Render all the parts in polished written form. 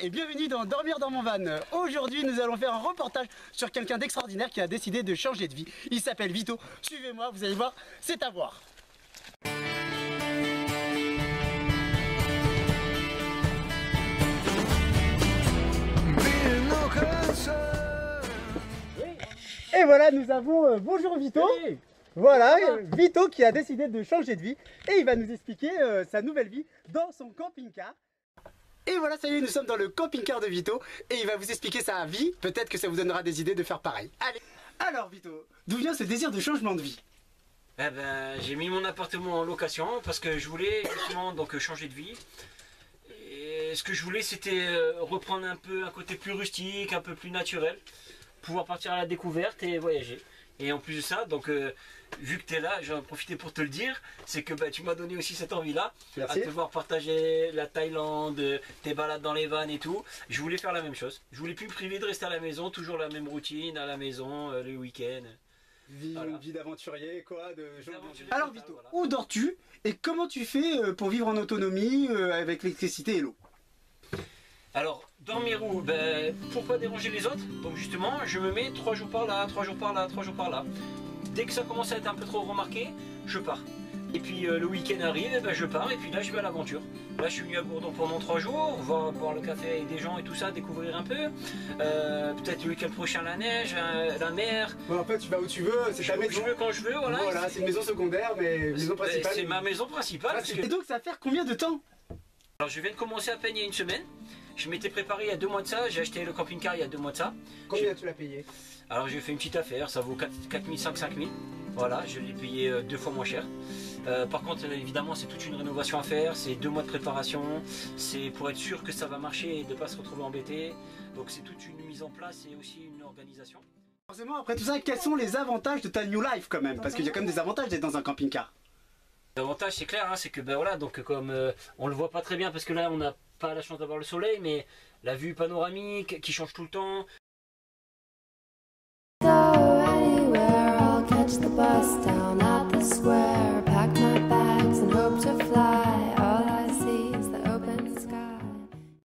et bienvenue dans Dormir dans mon van. Aujourd'hui nous allons faire un reportage sur quelqu'un d'extraordinaire qui a décidé de changer de vie. Il s'appelle Vito, suivez-moi, vous allez voir, c'est à voir. Et voilà, nous avons bonjour Vito. Hey. Voilà, Vito qui a décidé de changer de vie et il va nous expliquer sa nouvelle vie dans son camping-car. Et voilà, ça y est, nous sommes dans le camping-car de Vito et il va vous expliquer sa vie. Peut-être que ça vous donnera des idées de faire pareil. Allez. Alors Vito, d'où vient ce désir de changement de vie? Eh ben, j'ai mis mon appartement en location parce que je voulais justement donc changer de vie. Et ce que je voulais, c'était reprendre un peu un côté plus rustique, un peu plus naturel, pouvoir partir à la découverte et voyager. Et en plus de ça, donc vu que tu es là, j'en ai profité pour te le dire, c'est que tu m'as donné aussi cette envie-là, à te voir partager la Thaïlande, tes balades dans les vannes et tout. Je voulais faire la même chose. Je voulais plus me priver de rester à la maison, toujours la même routine, à la maison, les week-ends. Vie d'aventurier, quoi. Alors Alors Vito, voilà. Où dors-tu et comment tu fais pour vivre en autonomie avec l'électricité et l'eau? Alors, dormir où? Pour pas déranger les autres, donc justement, je me mets 3 jours par là, 3 jours par là, 3 jours par là. Dès que ça commence à être un peu trop remarqué, je pars. Et puis le week-end arrive, je pars et puis là je vais à l'aventure. Là je suis venu à Gourdon pendant 3 jours, voir boire le café avec des gens et tout ça, découvrir un peu. Peut-être le week-end prochain la neige, la mer. Bon, en fait tu vas où tu veux, c'est ta maison. Je veux quand je veux, voilà. Voilà, c'est une maison secondaire mais maison principale. C'est ma maison principale. Et donc ça va faire combien de temps? Alors je viens de commencer à peine il y a une semaine. Je m'étais préparé il y a 2 mois de ça, j'ai acheté le camping-car il y a 2 mois de ça. Combien tu l'as payé? Alors j'ai fait une petite affaire, ça vaut 4500-5000. Voilà, je l'ai payé 2 fois moins cher. Par contre, évidemment, c'est toute une rénovation à faire, c'est 2 mois de préparation, c'est pour être sûr que ça va marcher et de ne pas se retrouver embêté. Donc c'est toute une mise en place et aussi une organisation. Forcément, après tout ça, quels sont les avantages de ta new life quand même? Parce qu'il y a quand même des avantages d'être dans un camping-car. L'avantage, c'est clair, hein, c'est que voilà, donc comme on le voit pas très bien parce que là, on n'a pas la chance d'avoir le soleil, mais la vue panoramique qui change tout le temps.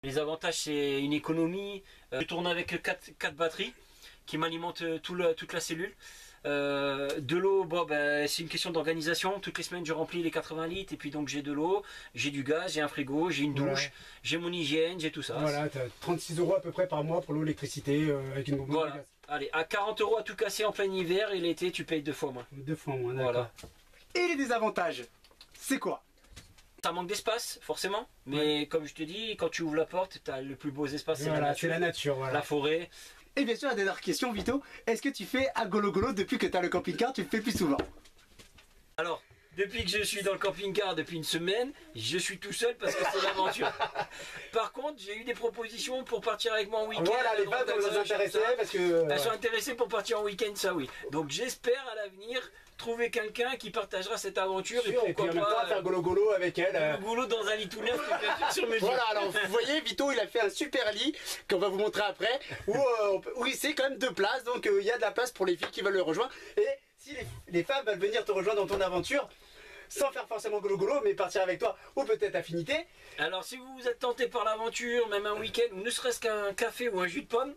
Les avantages, c'est une économie. Je tourne avec 4 batteries qui m'alimentent toute la cellule. De l'eau, c'est une question d'organisation. Toutes les semaines, je remplis les 80 litres et puis donc j'ai de l'eau, j'ai du gaz, j'ai un frigo, j'ai une douche, j'ai mon hygiène, j'ai tout ça. Voilà, tu as 36 € à peu près par mois pour l'eau, l'électricité avec une bombe de gaz. Allez, à 40 € à tout casser en plein hiver et l'été, tu payes 2 fois moins. 2 fois moins, d'accord. Voilà. Et les désavantages, c'est quoi? Ça manque d'espace, forcément, mais comme je te dis, quand tu ouvres la porte, tu as le plus beau espace, c'est la nature, voilà. La forêt. Et bien sûr, la dernière question, Vito, est-ce que tu fais à golo golo depuis que tu as le camping-car, tu le fais plus souvent? Alors, depuis que je suis dans le camping-car depuis une semaine, je suis tout seul parce que c'est l'aventure. Par contre, j'ai eu des propositions pour partir avec moi en week-end. Voilà, les femmes sont intéressées parce que... Elles sont intéressées pour partir en week-end, ça oui. Donc j'espère à l'avenir trouver quelqu'un qui partagera cette aventure et pourquoi puis en même pas temps faire golo golo avec elle. Golo dans un lit tout neuf sur mesure. Voilà, alors vous voyez, Vito il a fait un super lit qu'on va vous montrer après où c'est quand même 2 places, donc il y a de la place pour les filles qui veulent le rejoindre. Et si les femmes veulent venir te rejoindre dans ton aventure, sans faire forcément golo golo, mais partir avec toi ou peut-être affinité. Alors si vous êtes tenté par l'aventure, même un week-end, ou ne serait-ce qu'un café ou un jus de pomme,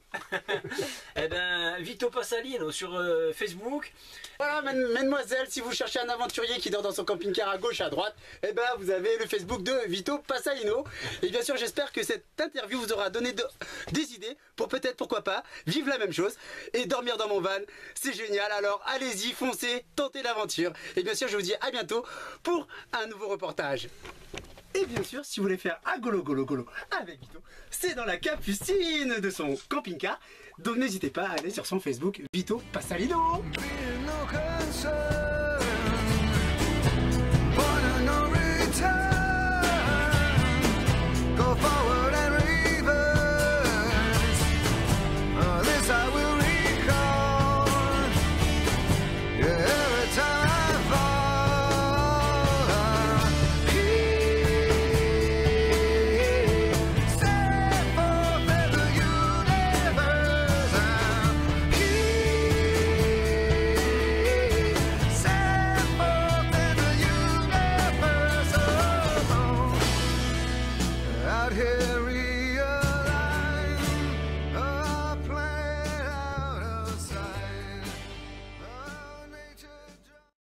eh ben Vito Passalino sur Facebook. Voilà, mesdemoiselles, si vous cherchez un aventurier qui dort dans son camping-car à gauche, à droite, eh ben vous avez le Facebook de Vito Passalino. Et bien sûr, j'espère que cette interview vous aura donné des idées pour peut-être, pourquoi pas, vivre la même chose et dormir dans mon van. C'est génial, alors allez-y, foncez, tentez l'aventure. Et bien sûr, je vous dis à bientôt pour un nouveau reportage. Et bien sûr, si vous voulez faire un golo golo golo avec Vito, c'est dans la capucine de son camping-car. Donc n'hésitez pas à aller sur son Facebook Vito Passalino.